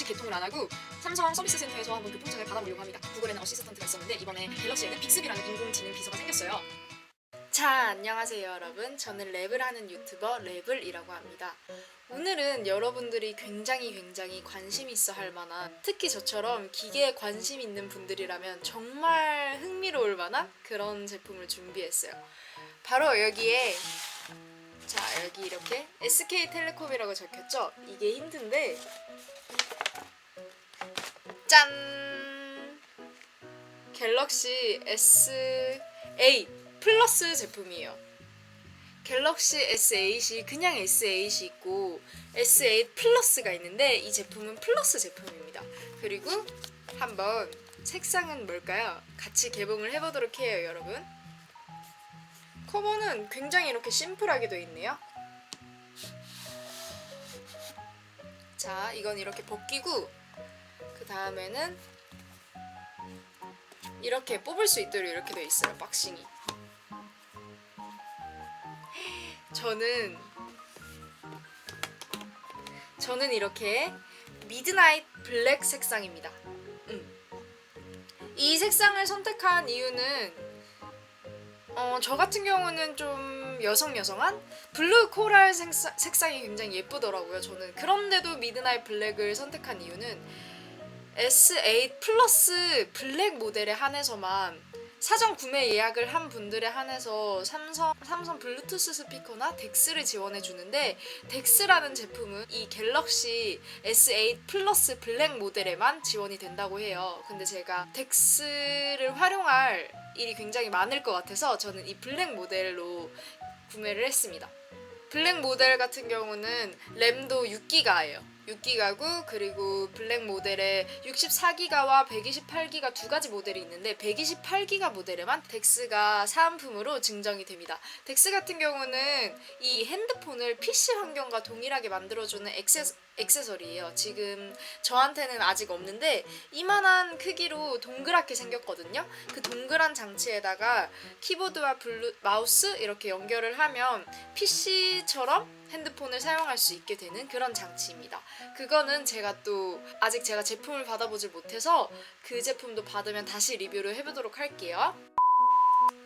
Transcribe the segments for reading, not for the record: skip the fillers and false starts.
개통을 안 하고 삼성 서비스 센터에서 한번 교통증을 받아보려고 합니다. 구글에는 어시스턴트가 있었는데 이번에 갤럭시에는 빅스비라는 인공지능 비서가 생겼어요. 자, 안녕하세요 여러분. 저는 랩을 하는 유튜버 랩을이라고 합니다. 오늘은 여러분들이 굉장히 관심 있어 할 만한, 특히 저처럼 기계에 관심 있는 분들이라면 정말 흥미로울 만한 그런 제품을 준비했어요. 바로 여기에, 자, 여기 이렇게 SK텔레콤이라고 적혔죠? 이게 힌트인데, 짠! 갤럭시 S8 플러스 제품이에요. 갤럭시 S8이 그냥 S8이 있고 S8 플러스가 있는데 이 제품은 플러스 제품입니다. 그리고 한번 색상은 뭘까요? 같이 개봉을 해보도록 해요, 여러분. 커버는 굉장히 이렇게 심플하게 되어 있네요. 자, 이건 이렇게 벗기고 그 다음에는 이렇게 뽑을 수 있도록 이렇게 되어 있어요, 박싱이. 저는 이렇게 미드나잇 블랙 색상입니다. 이 색상을 선택한 이유는 저 같은 경우는 좀 여성한 블루 코랄 색상이 굉장히 예쁘더라고요. 저는 그런데도 미드나잇 블랙을 선택한 이유는 S8 플러스 블랙 모델에 한해서만 사전 구매 예약을 한 분들에 한해서 삼성 블루투스 스피커나 덱스를 지원해 주는데, 덱스라는 제품은 이 갤럭시 S8 플러스 블랙 모델에만 지원이 된다고 해요. 근데 제가 덱스를 활용할 일이 굉장히 많을 것 같아서 저는 이 블랙 모델로 구매를 했습니다. 블랙 모델 같은 경우는 램도 6기가예요. 6기가고, 그리고 블랙 모델에 64기가와 128기가 두 가지 모델이 있는데 128기가 모델에만 덱스가 사은품으로 증정이 됩니다. 덱스 같은 경우는 이 핸드폰을 PC 환경과 동일하게 만들어주는 액세서리예요. 지금 저한테는 아직 없는데 이만한 크기로 동그랗게 생겼거든요. 그 동그란 장치에다가 키보드와 마우스 이렇게 연결을 하면 PC처럼 핸드폰을 사용할 수 있게 되는 그런 장치입니다. 그거는 제가 또 아직 제가 제품을 받아보질 못해서 그 제품도 받으면 다시 리뷰를 해보도록 할게요.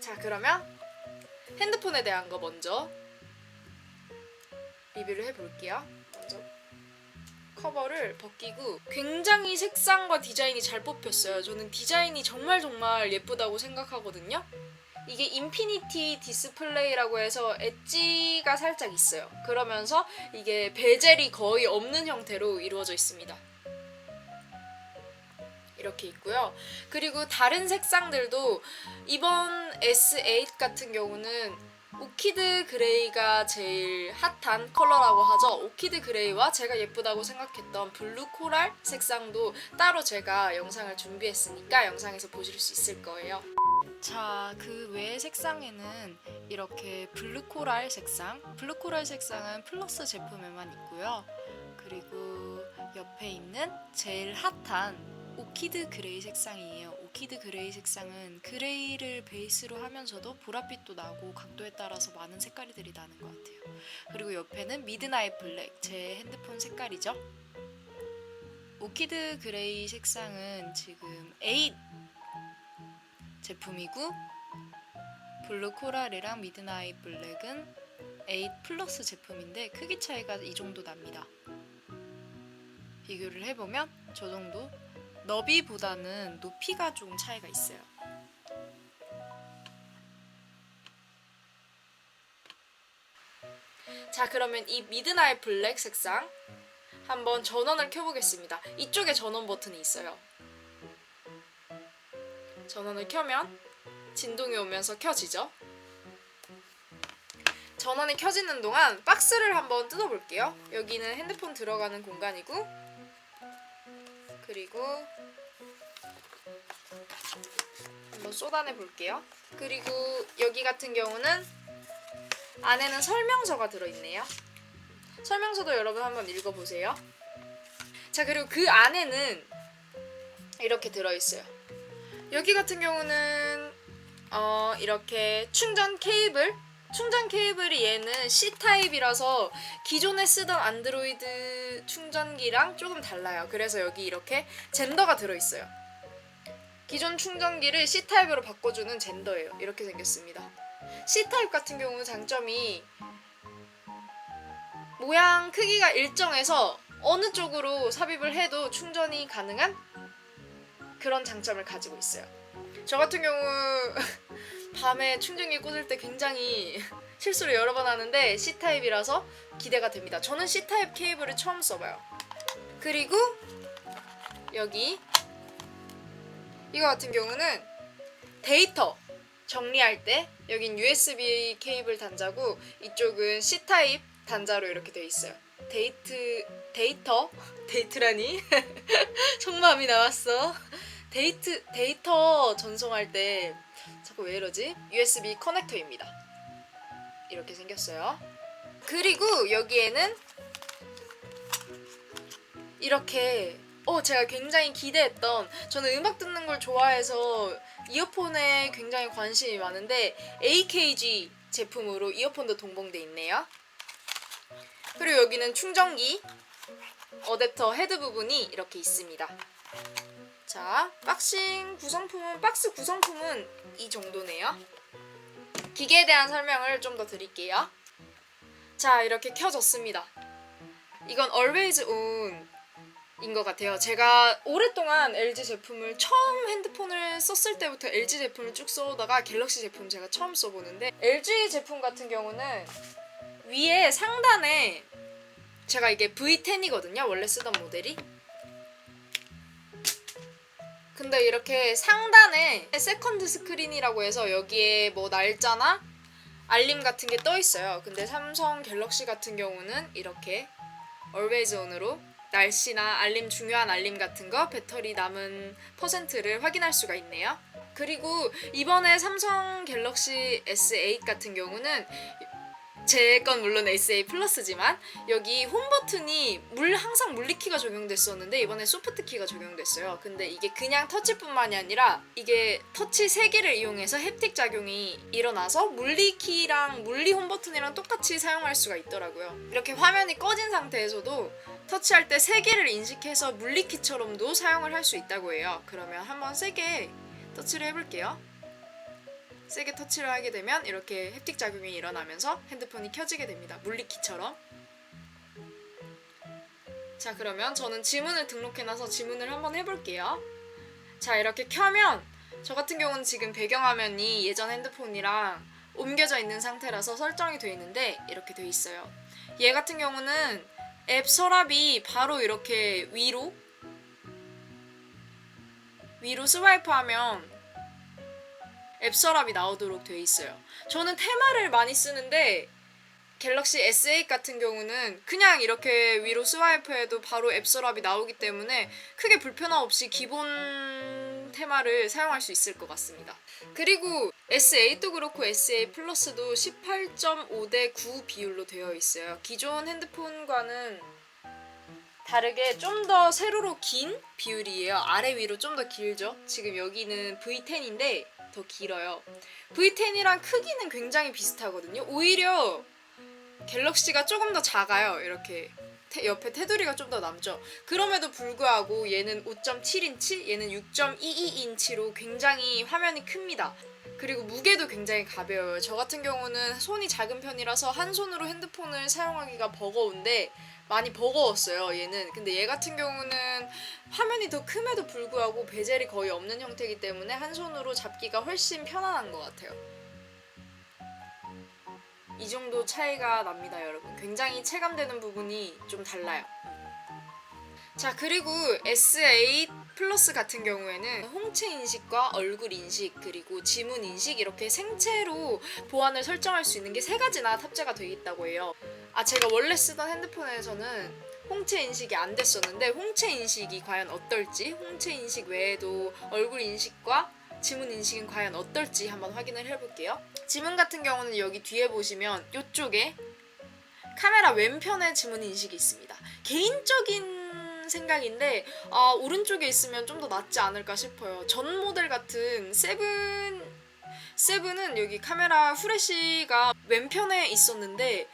자, 그러면 핸드폰에 대한 거 먼저 리뷰를 해볼게요. 먼저 커버를 벗기고, 굉장히 색상과 디자인이 잘 뽑혔어요. 저는 디자인이 정말 예쁘다고 생각하거든요. 이게 인피니티 디스플레이라고 해서 엣지가 살짝 있어요. 그러면서 이게 베젤이 거의 없는 형태로 이루어져 있습니다. 이렇게 있고요. 그리고 다른 색상들도 이번 S8 같은 경우는 오키드 그레이가 제일 핫한 컬러라고 하죠. 오키드 그레이와 제가 예쁘다고 생각했던 블루 코랄 색상도 따로 제가 영상을 준비했으니까 영상에서 보실 수 있을 거예요. 자, 그 외의 색상에는 이렇게 블루 코랄 색상은 플러스 제품에만 있고요. 그리고 옆에 있는 제일 핫한 오키드 그레이 색상이에요. 오키드 그레이 색상은 그레이를 베이스로 하면서도 보랏빛도 나고 각도에 따라서 많은 색깔들이 나는 것 같아요. 그리고 옆에는 미드나잇 블랙, 제 핸드폰 색깔이죠. 오키드 그레이 색상은 지금 8 제품이고, 블루 코랄이랑 미드나잇 블랙은 8 플러스 제품인데 크기 차이가 이 정도 납니다. 비교를 해보면 저 정도, 너비보다는 높이가 좀 차이가 있어요. 자, 그러면 이 미드나잇 블랙 색상 한번 전원을 켜보겠습니다. 이쪽에 전원 버튼이 있어요. 전원을 켜면 진동이 오면서 켜지죠. 전원이 켜지는 동안 박스를 한번 뜯어볼게요. 여기는 핸드폰 들어가는 공간이고, 그리고 한번 쏟아내 볼게요. 그리고 여기 같은 경우는 안에는 설명서가 들어있네요. 설명서도 여러분 한번 읽어보세요. 자, 그리고 그 안에는 이렇게 들어있어요. 여기 같은 경우는 이렇게 충전 케이블 충전 케이블이 얘는 C타입이라서 기존에 쓰던 안드로이드 충전기랑 조금 달라요. 그래서 여기 이렇게 젠더가 들어있어요. 기존 충전기를 C타입으로 바꿔주는 젠더예요. 이렇게 생겼습니다. C타입 같은 경우는 장점이 모양 크기가 일정해서 어느 쪽으로 삽입을 해도 충전이 가능한 그런 장점을 가지고 있어요. 저 같은 경우 밤에 충전기 꽂을 때 굉장히 실수를 여러 번 하는데 C타입이라서 기대가 됩니다. 저는 C타입 케이블을 처음 써봐요. 그리고 여기 이거 같은 경우는 데이터 정리할 때 여긴 USB 케이블 단자고 이쪽은 C타입 단자로 이렇게 되어 있어요. 데이터라니 속마음이 나왔어. 데이터 전송할 때 자꾸 왜 이러지? USB 커넥터입니다. 이렇게 생겼어요. 그리고 여기에는 이렇게 제가 굉장히 기대했던, 저는 음악 듣는 걸 좋아해서 이어폰에 굉장히 관심이 많은데 AKG 제품으로 이어폰도 동봉돼 있네요. 그리고 여기는 충전기 어댑터 헤드 부분이 이렇게 있습니다. 자, 박스 구성품은 이 정도네요. 기계에 대한 설명을 좀 더 드릴게요. 자, 이렇게 켜졌습니다. 이건 Always On 인 것 같아요. 제가 오랫동안 LG 제품을 처음 핸드폰을 썼을 때부터 LG 제품을 쭉 써오다가 갤럭시 제품 제가 처음 써보는데, LG 제품 같은 경우는 위에 상단에 제가 이게 V10이거든요. 원래 쓰던 모델이. 근데 이렇게 상단에 세컨드 스크린이라고 해서 여기에 뭐 날짜나 알림 같은 게 떠 있어요. 근데 삼성 갤럭시 같은 경우는 이렇게 Always On으로 날씨나 알림, 중요한 알림 같은 거, 배터리 남은 퍼센트를 확인할 수가 있네요. 그리고 이번에 삼성 갤럭시 S8 같은 경우는 제 건 물론 SA 플러스지만 여기 홈 버튼이 항상 물리키가 적용됐었는데 이번에 소프트키가 적용됐어요. 근데 이게 그냥 터치뿐만이 아니라 이게 터치 3개를 이용해서 햅틱 작용이 일어나서 물리키랑 물리 홈 버튼이랑 똑같이 사용할 수가 있더라고요. 이렇게 화면이 꺼진 상태에서도 터치할 때 3개를 인식해서 물리키처럼도 사용을 할 수 있다고 해요. 그러면 한번 세게 터치를 해볼게요. 세게 터치를 하게 되면 이렇게 햅틱 작용이 일어나면서 핸드폰이 켜지게 됩니다. 물리키처럼. 자, 그러면 저는 지문을 등록해놔서 지문을 한번 해볼게요. 자, 이렇게 켜면 저 같은 경우는 지금 배경화면이 예전 핸드폰이랑 옮겨져 있는 상태라서 설정이 되어 있는데 이렇게 되어 있어요. 얘 같은 경우는 앱 서랍이 바로 이렇게 위로 스와이프하면 앱 서랍이 나오도록 되어 있어요. 저는 테마를 많이 쓰는데 갤럭시 S8 같은 경우는 그냥 이렇게 위로 스와이프해도 바로 앱 서랍이 나오기 때문에 크게 불편함 없이 기본 테마를 사용할 수 있을 것 같습니다. 그리고 S8도 그렇고 S8 플러스도 18.5대 9 비율로 되어 있어요. 기존 핸드폰과는 다르게 좀 더 세로로 긴 비율이에요. 아래 위로 좀 더 길죠. 지금 여기는 V10인데 더 길어요. V10이랑 크기는 굉장히 비슷하거든요. 오히려 갤럭시가 조금 더 작아요. 이렇게 옆에 테두리가 좀 더 남죠. 그럼에도 불구하고 얘는 5.7인치, 얘는 6.22인치로 굉장히 화면이 큽니다. 그리고 무게도 굉장히 가벼워요. 저 같은 경우는 손이 작은 편이라서 한 손으로 핸드폰을 사용하기가 버거운데 많이 버거웠어요, 얘는. 근데 얘 같은 경우는 화면이 더 큼에도 불구하고 베젤이 거의 없는 형태이기 때문에 한 손으로 잡기가 훨씬 편안한 것 같아요. 이 정도 차이가 납니다, 여러분. 굉장히 체감되는 부분이 좀 달라요. 자, 그리고 S8 플러스 같은 경우에는 홍채 인식과 얼굴 인식 그리고 지문 인식 이렇게 생체로 보안을 설정할 수 있는 게 3가지나 탑재가 되어 있다고 해요. 제가 원래 쓰던 핸드폰에서는 홍채 인식이 안 됐었는데 홍채 인식이 과연 어떨지, 홍채 인식 외에도 얼굴 인식과 지문 인식은 과연 어떨지 한번 확인을 해볼게요. 지문 같은 경우는 여기 뒤에 보시면 이쪽에 카메라 왼편에 지문 인식이 있습니다. 개인적인 생각인데 오른쪽에 있으면 좀 더 낫지 않을까 싶어요. 전 모델 같은 7 세븐은 여기 카메라 후레쉬가 왼편에 있었는데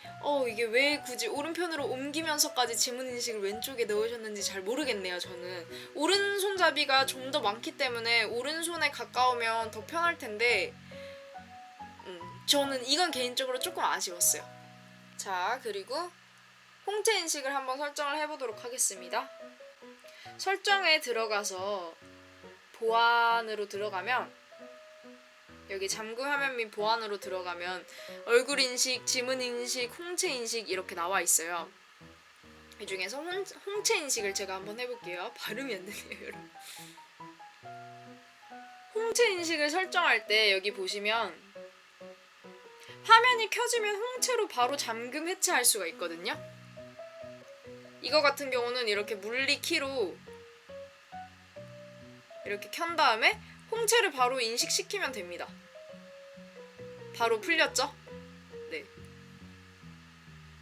이게 왜 굳이 오른편으로 옮기면서까지 지문인식을 왼쪽에 넣으셨는지 잘 모르겠네요. 저는 오른손잡이가 좀 더 많기 때문에 오른손에 가까우면 더 편할 텐데 저는 이건 개인적으로 조금 아쉬웠어요. 자, 그리고 홍채 인식을 한번 설정을 해보도록 하겠습니다. 설정에 들어가서 보안으로 들어가면 여기 잠금 화면 및 보안으로 들어가면 얼굴 인식, 지문 인식, 홍채 인식 이렇게 나와 있어요. 이 중에서 홍채 인식을 제가 한번 해볼게요. 발음이 안 되네요, 여러분. 홍채 인식을 설정할 때 여기 보시면 화면이 켜지면 홍채로 바로 잠금 해체할 수가 있거든요. 이거 같은 경우는 이렇게 물리키로 이렇게 켠 다음에 홍채를 바로 인식시키면 됩니다. 바로 풀렸죠? 네.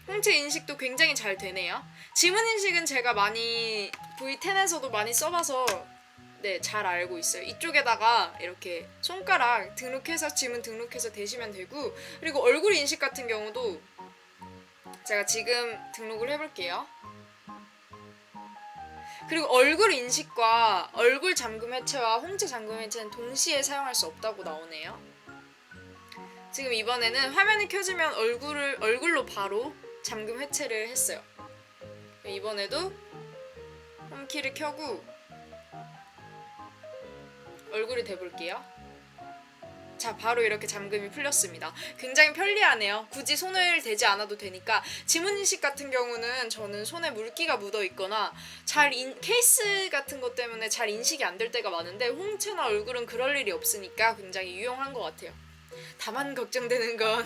홍채 인식도 굉장히 잘 되네요. 지문 인식은 제가 많이 V10에서도 많이 써봐서 네, 잘 알고 있어요. 이쪽에다가 이렇게 손가락 등록해서 지문 등록해서 대시면 되고, 그리고 얼굴 인식 같은 경우도 제가 지금 등록을 해볼게요. 그리고 얼굴 인식과 얼굴 잠금 해체와 홍채 잠금 해체는 동시에 사용할 수 없다고 나오네요. 지금 이번에는 화면이 켜지면 얼굴로 바로 잠금 해체를 했어요. 이번에도 홈키를 켜고 얼굴이 대볼게요. 자, 바로 이렇게 잠금이 풀렸습니다. 굉장히 편리하네요. 굳이 손을 대지 않아도 되니까. 지문인식 같은 경우는 저는 손에 물기가 묻어 있거나 케이스 같은 것 때문에 잘 인식이 안 될 때가 많은데 홍채나 얼굴은 그럴 일이 없으니까 굉장히 유용한 것 같아요. 다만 걱정되는 건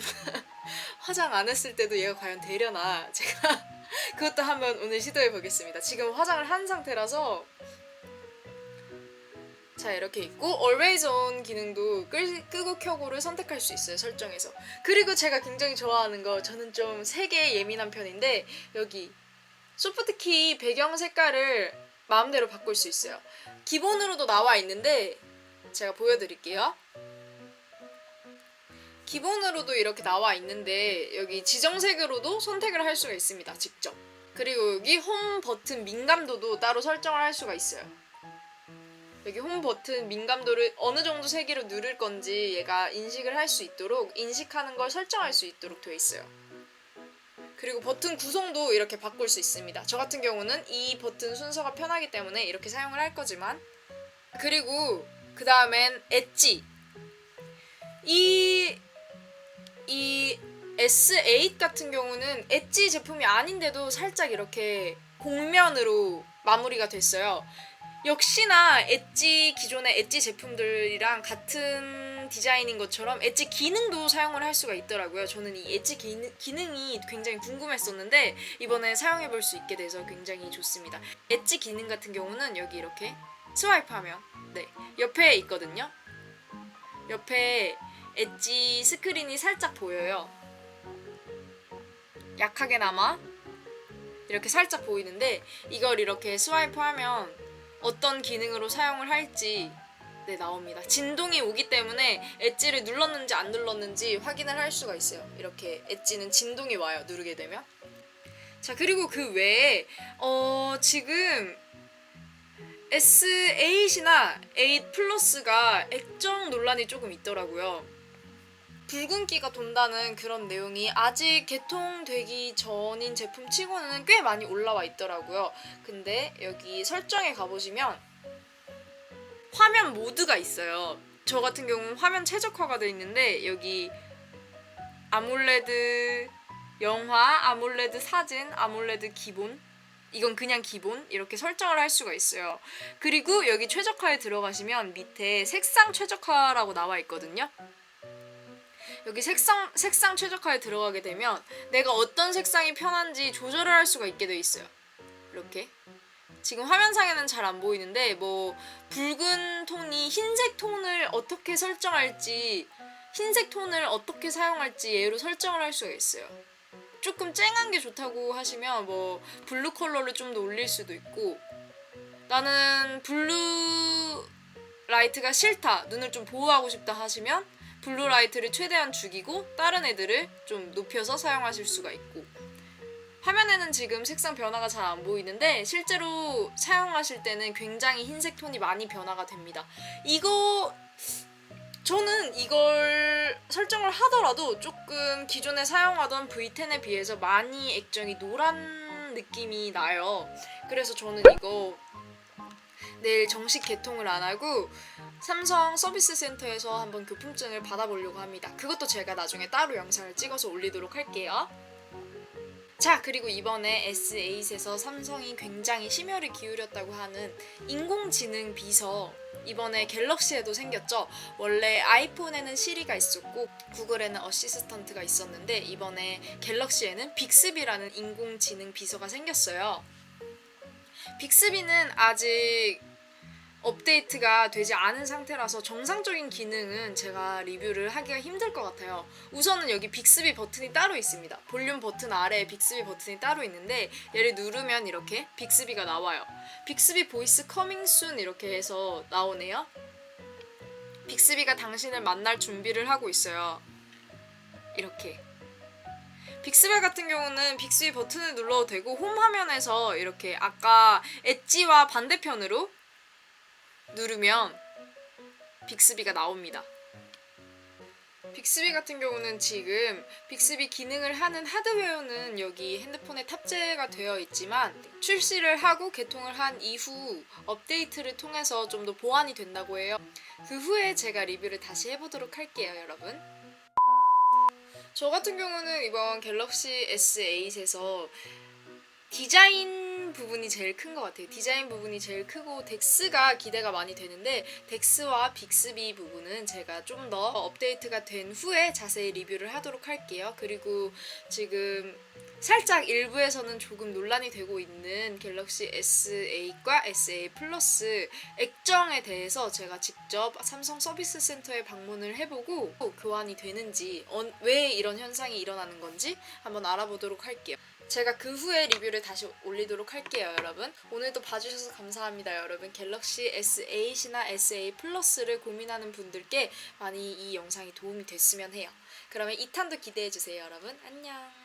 화장 안 했을 때도 얘가 과연 되려나. 제가 그것도 한번 오늘 시도해 보겠습니다. 지금 화장을 한 상태라서. 자, 이렇게 있고 Always On 기능도 끄고 켜고를 선택할 수 있어요, 설정에서. 그리고 제가 굉장히 좋아하는 거, 저는 좀 색에 예민한 편인데 여기 소프트키 배경 색깔을 마음대로 바꿀 수 있어요. 기본으로도 나와 있는데 제가 보여드릴게요. 기본으로도 이렇게 나와 있는데 여기 지정색으로도 선택을 할 수가 있습니다, 직접. 그리고 여기 홈 버튼 민감도도 따로 설정을 할 수가 있어요. 여기 홈 버튼 민감도를 어느 정도 세기로 누를 건지 얘가 인식을 할 수 있도록, 인식하는 걸 설정할 수 있도록 되어 있어요. 그리고 버튼 구성도 이렇게 바꿀 수 있습니다. 저 같은 경우는 이 버튼 순서가 편하기 때문에 이렇게 사용을 할 거지만. 그리고 그 다음엔 엣지. 이 S8 같은 경우는 엣지 제품이 아닌데도 살짝 이렇게 곡면으로 마무리가 됐어요. 역시나 기존의 엣지 제품들이랑 같은 디자인인 것처럼 엣지 기능도 사용을 할 수가 있더라고요. 저는 이 엣지 기능이 굉장히 궁금했었는데 이번에 사용해볼 수 있게 돼서 굉장히 좋습니다. 엣지 기능 같은 경우는 여기 이렇게 스와이프하면 네, 옆에 있거든요. 옆에 엣지 스크린이 살짝 보여요. 약하게나마 이렇게 살짝 보이는데 이걸 이렇게 스와이프하면 어떤 기능으로 사용을 할지 네, 나옵니다. 진동이 오기 때문에 엣지를 눌렀는지 안 눌렀는지 확인을 할 수가 있어요. 이렇게 엣지는 진동이 와요, 누르게 되면. 자, 그리고 그 외에 지금 S8이나 8 플러스가 액정 논란이 조금 있더라고요. 붉은기가 돈다는 그런 내용이 아직 개통되기 전인 제품 치고는 꽤 많이 올라와 있더라고요. 근데 여기 설정에 가보시면 화면 모드가 있어요. 저 같은 경우는 화면 최적화가 되어 있는데 여기 아몰레드 영화, 아몰레드 사진, 아몰레드 기본, 이건 그냥 기본 이렇게 설정을 할 수가 있어요. 그리고 여기 최적화에 들어가시면 밑에 색상 최적화라고 나와 있거든요. 여기 색상 최적화에 들어가게 되면 내가 어떤 색상이 편한지 조절을 할 수가 있게 돼 있어요. 이렇게 지금 화면상에는 잘 안 보이는데 뭐 붉은 톤이 흰색 톤을 어떻게 설정할지, 흰색 톤을 어떻게 사용할지 얘로 설정을 할 수가 있어요. 조금 쨍한 게 좋다고 하시면 뭐 블루 컬러를 좀 더 올릴 수도 있고, 나는 블루 라이트가 싫다, 눈을 좀 보호하고 싶다 하시면 블루라이트를 최대한 죽이고 다른 애들을 좀 높여서 사용하실 수가 있고, 화면에는 지금 색상 변화가 잘 안 보이는데 실제로 사용하실 때는 굉장히 흰색 톤이 많이 변화가 됩니다. 저는 이걸 설정을 하더라도 조금 기존에 사용하던 V10에 비해서 많이 액정이 노란 느낌이 나요. 그래서 저는 이거 내일 정식 개통을 안 하고 삼성 서비스 센터에서 한번 교품증을 받아보려고 합니다. 그것도 제가 나중에 따로 영상을 찍어서 올리도록 할게요. 자, 그리고 이번에 S8에서 삼성이 굉장히 심혈을 기울였다고 하는 인공지능 비서, 이번에 갤럭시에도 생겼죠. 원래 아이폰에는 시리가 있었고 구글에는 어시스턴트가 있었는데 이번에 갤럭시에는 빅스비라는 인공지능 비서가 생겼어요. 빅스비는 아직 업데이트가 되지 않은 상태라서 정상적인 기능은 제가 리뷰를 하기가 힘들 것 같아요. 우선은 여기 빅스비 버튼이 따로 있습니다. 볼륨 버튼 아래에 빅스비 버튼이 따로 있는데 얘를 누르면 이렇게 빅스비가 나와요. 빅스비 보이스 커밍 순 이렇게 해서 나오네요. 빅스비가 당신을 만날 준비를 하고 있어요. 이렇게. 빅스비 같은 경우는 빅스비 버튼을 눌러도 되고 홈 화면에서 이렇게 아까 엣지와 반대편으로 누르면 빅스비가 나옵니다. 빅스비 같은 경우는 지금 빅스비 기능을 하는 하드웨어는 여기 핸드폰에 탑재가 되어 있지만 출시를 하고 개통을 한 이후 업데이트를 통해서 좀 더 보완이 된다고 해요. 그 후에 제가 리뷰를 다시 해보도록 할게요, 여러분. 저 같은 경우는 이번 갤럭시 S8에서 디자인 부분이 제일 큰 것 같아요. 디자인 부분이 제일 크고 덱스가 기대가 많이 되는데 덱스와 빅스비 부분은 제가 좀 더 업데이트가 된 후에 자세히 리뷰를 하도록 할게요. 그리고 지금 살짝 일부에서는 조금 논란이 되고 있는 갤럭시 S8과 S8 플러스 액정에 대해서 제가 직접 삼성 서비스 센터에 방문을 해보고 교환이 되는지 왜 이런 현상이 일어나는 건지 한번 알아보도록 할게요. 제가 그 후에 리뷰를 다시 올리도록 할게요, 여러분. 오늘도 봐주셔서 감사합니다, 여러분. 갤럭시 S8이나 S8 플러스를 고민하는 분들께 많이 이 영상이 도움이 됐으면 해요. 그러면 2탄도 기대해주세요, 여러분. 안녕.